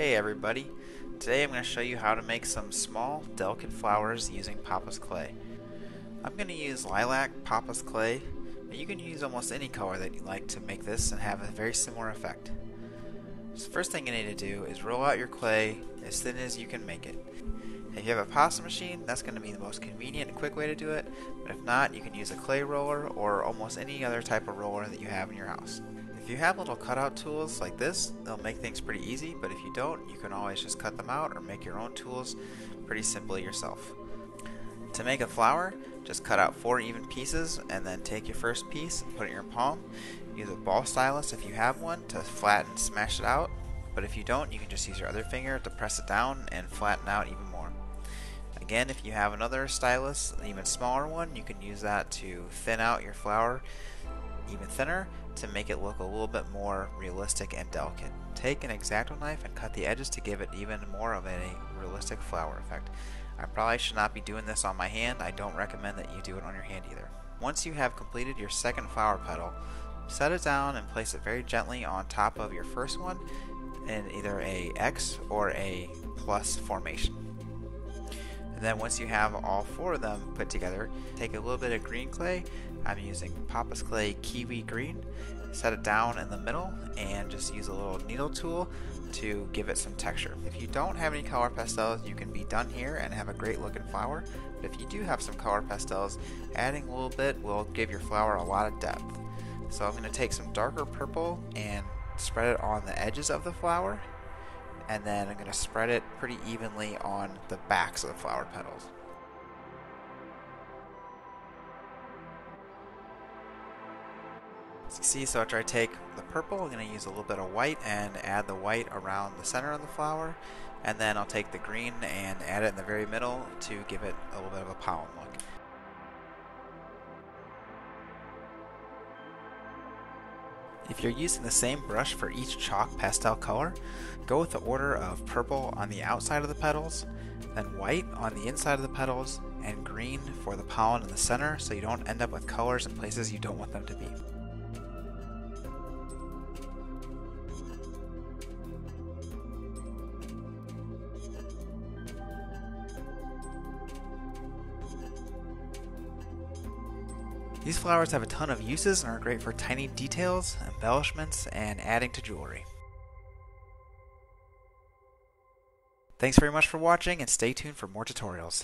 Hey everybody, today I'm going to show you how to make some small, delicate flowers using Papa's clay. I'm going to use lilac Papa's clay, but you can use almost any color that you like to make this and have a very similar effect. So the first thing you need to do is roll out your clay as thin as you can make it. If you have a pasta machine, that's going to be the most convenient and quick way to do it, but if not, you can use a clay roller or almost any other type of roller that you have in your house. If you have little cutout tools like this, they'll make things pretty easy, but if you don't, you can always just cut them out or make your own tools pretty simply yourself. To make a flower, just cut out 4 even pieces and then take your first piece and put it in your palm. Use a ball stylus if you have one to flatten and smash it out, but if you don't, you can just use your other finger to press it down and flatten out even more. Again, if you have another stylus, an even smaller one, you can use that to thin out your flower even thinner to make it look a little bit more realistic and delicate. Take an X-Acto knife and cut the edges to give it even more of a realistic flower effect. I probably should not be doing this on my hand. I don't recommend that you do it on your hand either. Once you have completed your second flower petal, set it down and place it very gently on top of your first one in either a X or a plus formation. And then once you have all 4 of them put together, take a little bit of green clay. I'm using Papa's Clay Kiwi Green. Set it down in the middle and just use a little needle tool to give it some texture. If you don't have any color pastels, you can be done here and have a great looking flower. But if you do have some color pastels, adding a little bit will give your flower a lot of depth. So I'm going to take some darker purple and spread it on the edges of the flower. And then I'm going to spread it pretty evenly on the backs of the flower petals. As you see, so after I take the purple, I'm going to use a little bit of white and add the white around the center of the flower. And then I'll take the green and add it in the very middle to give it a little bit of a pollen look. If you're using the same brush for each chalk pastel color, go with the order of purple on the outside of the petals, then white on the inside of the petals, and green for the pollen in the center so you don't end up with colors in places you don't want them to be. These flowers have a ton of uses and are great for tiny details, embellishments, and adding to jewelry. Thanks very much for watching and stay tuned for more tutorials.